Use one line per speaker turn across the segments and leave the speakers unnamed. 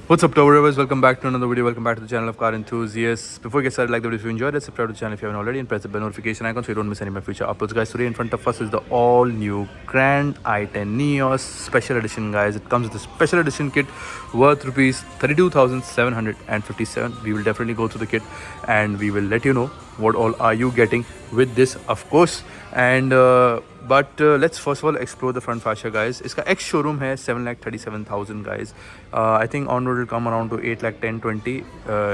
What's up, Tower? Welcome back to another video. Welcome back to the channel of Car Enthusiasts. Before we get started, like the video if you enjoyed it, subscribe to the channel if you haven't already, and press the bell notification icon so you don't miss any of my future uploads, guys. Today in front of us is the all-new Grand i10 Neos Special Edition, guys. It comes with a special edition kit worth rupees 32,757. We will definitely go through the kit and we will let you know what all are you getting with this, of course. And let's first of all explore the front fascia, guys. Iska ex showroom hai 7,37,000, guys. I think on road will come around to 8,10,20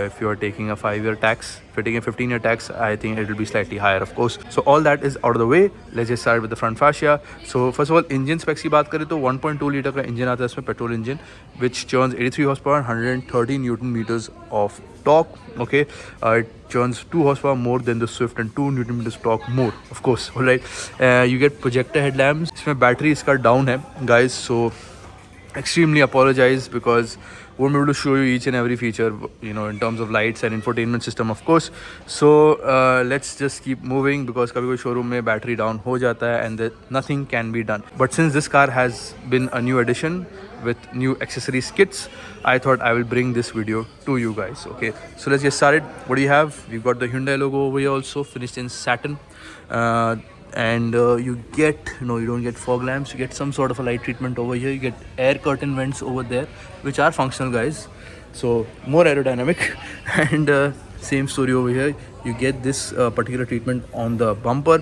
if you are taking a 5-year tax. If you're taking a 15-year tax, I think it will be slightly higher, of course. So all that is out of the way. Let's just start with the front fascia. So first of all, engine specs की बात करें तो 1.2 litre का engine आता है इसमें, petrol engine, which churns 83 horsepower and 130 Newton meters of torque. Okay, it churns 2 horsepower more than the Swift and 2 Newton meters torque more, of course. All right, you get projector headlamps. इसमें battery इसका down है, guys. So extremely apologize because won't be able to show you each and every feature, you know, in terms of lights and infotainment system, of course. So let's just keep moving because kabhi koi showroom mein battery down ho jata hai and nothing can be done. But since this car has been a new addition with new accessories kits, I thought I will bring this video to you guys. Okay, so let's get started. What do you have? We've got the Hyundai logo over here, also finished in satin. And you get, no, you don't get fog lamps, you get some sort of a light treatment over here. You get air curtain vents over there, which are functional, guys, so more aerodynamic. And same story over here, you get this particular treatment on the bumper.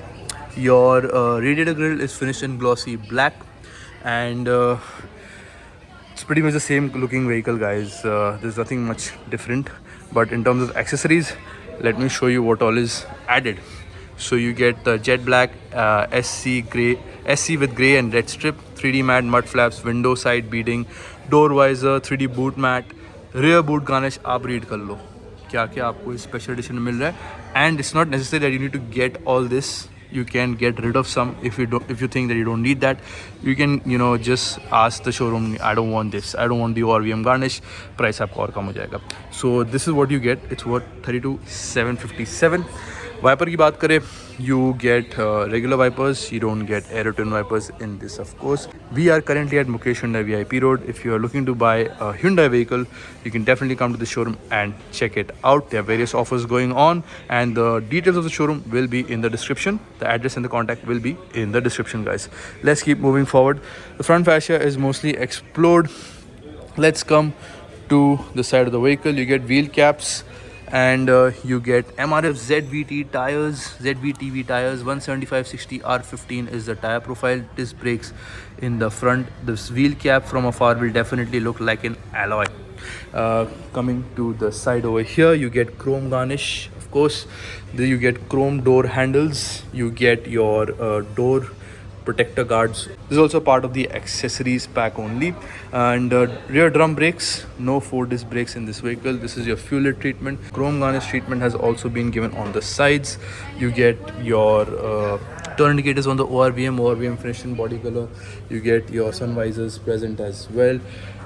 Your radiator grille is finished in glossy black, and it's pretty much the same looking vehicle, guys. There's nothing much different, but in terms of accessories, let me show you what all is added. So you get the jet black SC with grey and red strip, 3D mat, mud flaps, window side beading, door visor, 3D boot mat, rear boot garnish. आप read कर लो क्या क्या आपको इस special edition में मिल रहा है. And it's not necessary that you need to get all this. You can get rid of some if you think that you don't need that. You can, you know, just ask the showroom, I don't want this, I don't want the ORVM garnish, price आपका और कम हो जाएगा. So this is what you get. It's worth 32,757. Wiper की बात करें, you get regular wipers, you don't get aerotin wipers in this, of course. We are currently at Mukesh Hyundai VIP Road. If you are looking to buy a Hyundai vehicle, you can definitely come to the showroom and check it out. There are various offers going on and the details of the showroom will be in the description. The address and the contact will be in the description, guys. Let's keep moving forward. The front fascia is mostly explored. Let's come to the side of the vehicle. You get wheel caps, and you get MRF ZVT tires, ZVTV tires. 175/60 R15 is the tire profile. Disc brakes in the front. This wheel cap from afar will definitely look like an alloy. Coming to the side over here, you get chrome garnish, of course. Then you get chrome door handles. You get your door protector guards. This is also part of the accessories pack only. And rear drum brakes, no 4-disc brakes in this vehicle. This is your fuel treatment. Chrome garnish treatment has also been given on the sides. You get your turn indicators on the ORVM finished in body color. You get your sun visors present as well.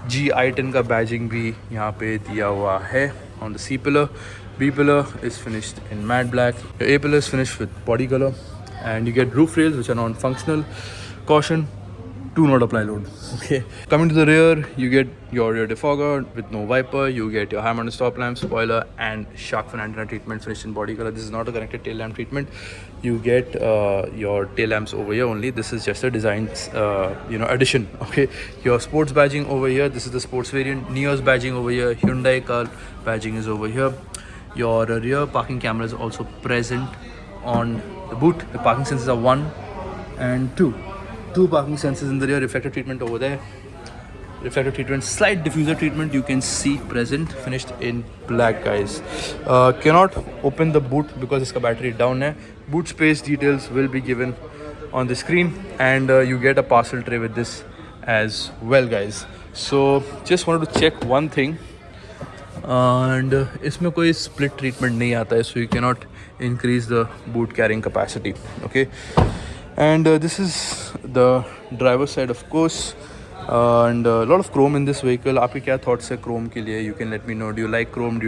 G-i10 का badging भी यहाँ पे दिया हुआ है on the C pillar. B pillar is finished in matte black. Your A pillar is finished with body color. And you get roof rails which are non-functional. Caution, do not apply load. Okay. Coming to the rear, you get your rear defogger with no wiper. You get your high mounted stop lamp, spoiler, and shark fin antenna treatment finished in body color. This is not a connected tail lamp treatment. You get your tail lamps over here only. This is just a design, addition. Okay. Your sports badging over here. This is the sports variant. Neos badging over here. Hyundai car badging is over here. Your rear parking camera is also present on the boot. The parking sensors are 1 and 2. 2 parking sensors in the rear. Reflector treatment over there. Reflector treatment, slight diffuser treatment you can see present, finished in black, guys. Cannot open the boot because its battery down hai. Boot space details will be given on the screen, and you get a parcel tray with this as well, guys. So just wanted to check one thing. And इसमें कोई split treatment नहीं आता है, so you cannot increase the boot carrying capacity. Okay, and this is the driver's side, of course. And a lot of chrome in this vehicle. आपके क्या thoughts है chrome के लिए? You can let me know. Do you like chrome? Do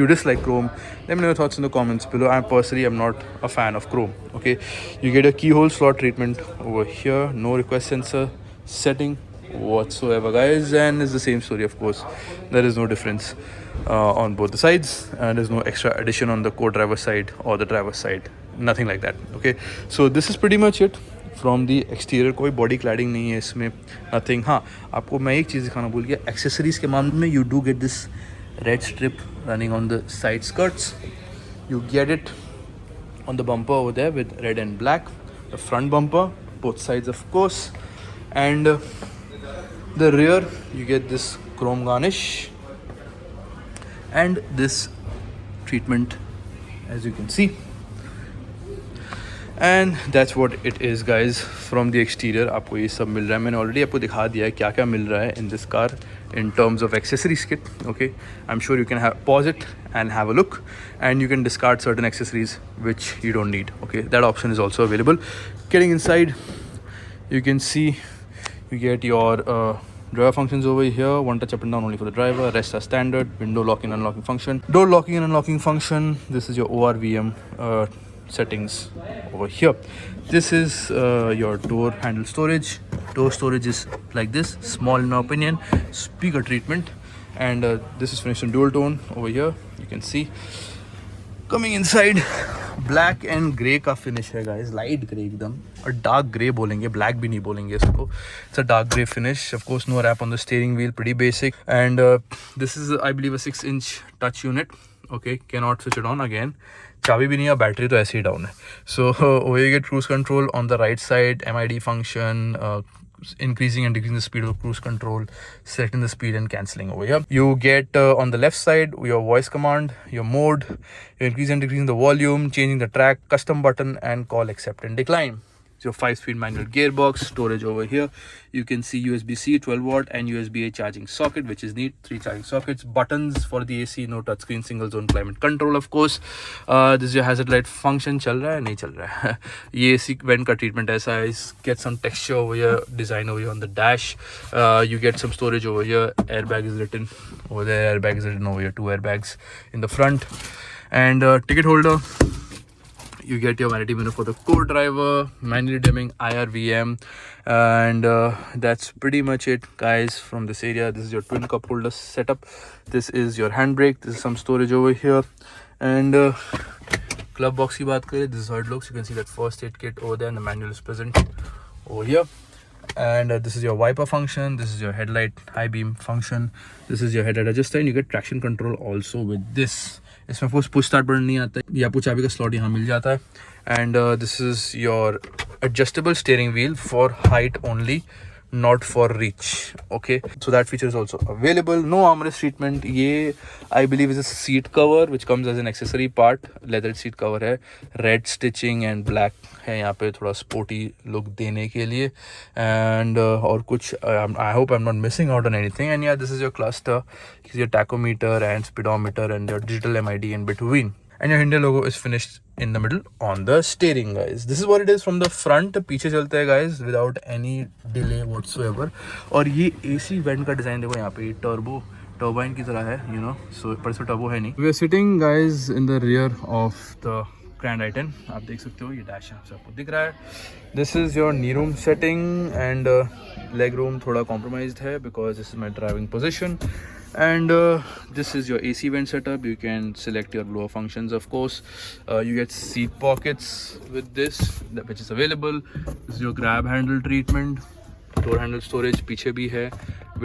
you dislike chrome? Let me know your thoughts in the comments below. I personally am not a fan of chrome. Okay, you get a keyhole slot treatment over here. No request sensor setting whatsoever, guys, and it's the same story. Of course, there is no difference on both the sides, and there's no extra addition on the co-driver side or the driver side, nothing like that. Okay, so this is pretty much it from the exterior. कोई body cladding नहीं है इसमें, nothing. हाँ, आपको मैं एक चीज़ दिखाना भूल गया. एक्सेसरीज़ के मामले में you do get this red strip running on the side skirts. You get it on the bumper over there with red and black, the front bumper, both sides of course, and the rear you get this chrome garnish and this treatment, as you can see. And that's what it is, guys, from the exterior. आपको ये सब मिल रहा है. मैंने already आपको दिखा दिया है क्या क्या मिल रहा है in this car in terms of accessories kit. Okay, I'm sure you can pause it and have a look, and you can discard certain accessories which you don't need. Okay, that option is also available. Getting inside, you can see you get your driver functions over here. One touch up and down only for the driver. Rest are standard. Window locking and unlocking function. Door locking and unlocking function. This is your ORVM settings over here. This is your door handle storage. Door storage is like this, small in my opinion. Speaker treatment, and this is finished in dual tone over here. You can see coming inside, black and grey का finish है, guys. Light grey एकदम, और dark grey बोलेंगे, black भी नहीं बोलेंगे इसको. It's a dark grey finish. Of course, no wrap on the steering wheel, pretty basic. And this is, I believe, a 6-inch touch unit. Okay, cannot switch it on again. चाबी भी नहीं है, battery तो ऐसे ही down है. So you get cruise control on the right side, MID function, increasing and decreasing the speed of cruise control, selecting the speed and cancelling over here. You get on the left side your voice command, your mode, you're increasing and decreasing the volume, changing the track, custom button, and call accept and decline. Your 5-speed manual gearbox. Storage over here, you can see USB-C 12-watt and USB-A charging socket, which is neat. 3 charging sockets. Buttons for the AC, no touchscreen, single zone climate control, of course. This is your hazard light function. चल रहा है नहीं चल रहा है. ये AC vent का treatment ऐसा है. Get some texture over here, design over here on the dash. You get some storage over here. Airbag is written over there. Airbag is written over here. 2 airbags in the front, and ticket holder. You get your vanity mirror for the co-driver, manually dimming, IRVM, and that's pretty much it, guys, from this area. This is your twin cup holder setup. This is your handbrake. This is some storage over here, and glove box ki baat kare, this is how it looks. You can see that first aid kit over there, and the manual is present over here. And this is your wiper function. This is your headlight high beam function. This is your headlight adjuster, and you get traction control also with this. इसमें कोई push start button नहीं आता है. ये आपको चाबी का slot यहाँ मिल जाता है. And this is your adjustable steering wheel for height only, not for reach. Okay, so that feature is also available. No armrest treatment. ये I believe is a seat cover which comes as an accessory part. Leather seat cover है, red stitching and black है यहाँ पे थोड़ा sporty look देने के लिए. And और कुछ I hope I'm not missing out on anything. And yeah, this is your cluster. This is your tachometer and speedometer and your digital MID in between. And your Hyundai logo is finished in the middle on the steering, guys. This is what it is from the front. पीछे चलते हैं, guys, without any delay whatsoever. और ये AC vent का design देखो यहाँ पे, turbine की तरह है, you know. So पर इसमें टर्बो है नहीं. We are sitting, guys, in the rear of the Grand i10. आप देख सकते हो, ये डैश यहाँ से आपको दिख रहा है. This is your knee room setting, and leg room थोड़ा compromised है because this is my driving position. And this is your AC vent setup. You can select your blower functions, of course. You get seat pockets with this, which is available. This is your grab handle treatment. Door handle storage पीछे भी है.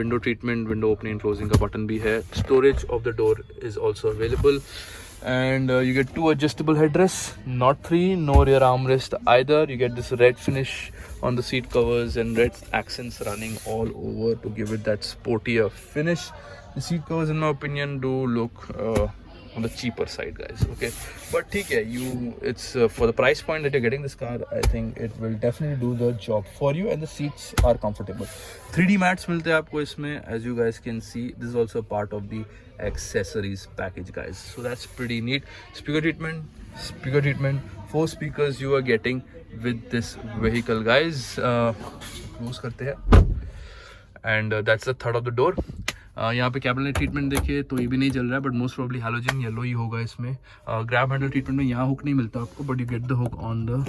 Window treatment, window opening and closing का button भी है. Storage of the door is also available. And you get 2 adjustable headrests, not 3, no rear armrest either. You get this red finish on the seat covers and red accents running all over to give it that sportier finish. The seat covers, in my opinion, do look on the cheaper side, guys. Okay, but ठीक है, it's for the price point that you're getting this car, I think it will definitely do the job for you, and the seats are comfortable. 3D mats मिलते हैं आपको इसमें, as you guys can see. This is also part of the accessories package, guys. So that's pretty neat. Speaker treatment. 4 speakers you are getting with this vehicle, guys. Close करते हैं, and that's the third of the door. यहाँ पे cabinet treatment देखिए तो ये भी नहीं चल रहा है, but most probably halogen yellow ही होगा इसमें. ग्रैब हैंडल ट्रीटमेंट में यहाँ हुक नहीं मिलता आपको, but you get the hook on the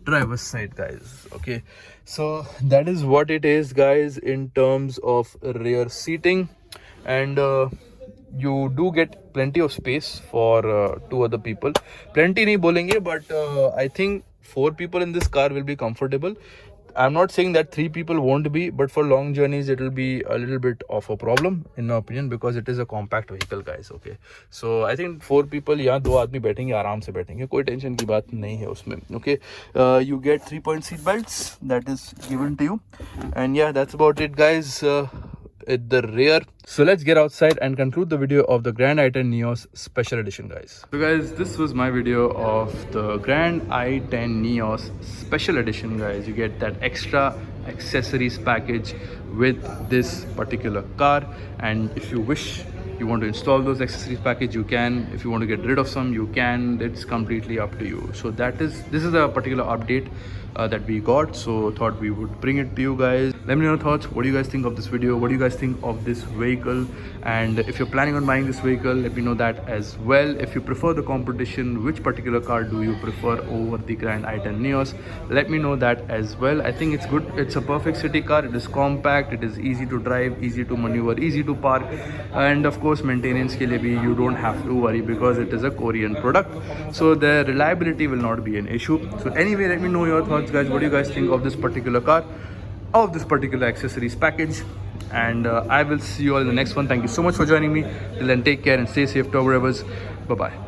driver's side, guys. Okay, so that is what it is, guys, in terms of rear seating. And you do get plenty of space for two other people. Plenty nahi bolenge, but I think 4 people in this car will be comfortable. I'm not saying that 3 people won't be, but for long journeys it will be a little bit of a problem in my opinion, because it is a compact vehicle, guys. Okay, so I think 4 people, यहाँ 2 आदमी बैठेंगे, आराम से बैठेंगे, कोई tension की बात नहीं है उसमें. Okay, you get 3-point seat belts that is given to you, and yeah, that's about it, guys. At the rear. So let's get outside and conclude the video of the Grand i10 Neos Special Edition, guys. So guys, this was my video of the Grand i10 Neos Special Edition, guys. You get that extra accessories package with this particular car, and if you wish you want to install those accessories package, you can. If you want to get rid of some, you can. It's completely up to you. So this is a particular update that we got, so thought we would bring it to you guys. Let me know your thoughts. What do you guys think of this video? What do you guys think of this vehicle? And if you're planning on buying this vehicle, let me know that as well. If you prefer the competition, which particular car do you prefer over the Grand i10 Neos? Let me know that as well. I think it's good. It's a perfect city car. It is compact, it is easy to drive, easy to maneuver, easy to park, and of course maintenance ke liye bhi you don't have to worry because it is a Korean product, so the reliability will not be an issue. So anyway, let me know your thoughts, guys. What do you guys think of this particular car, of this particular accessories package? And I will see you all in the next one. Thank you so much for joining me. Till then, take care and stay safe to our drivers. Bye bye.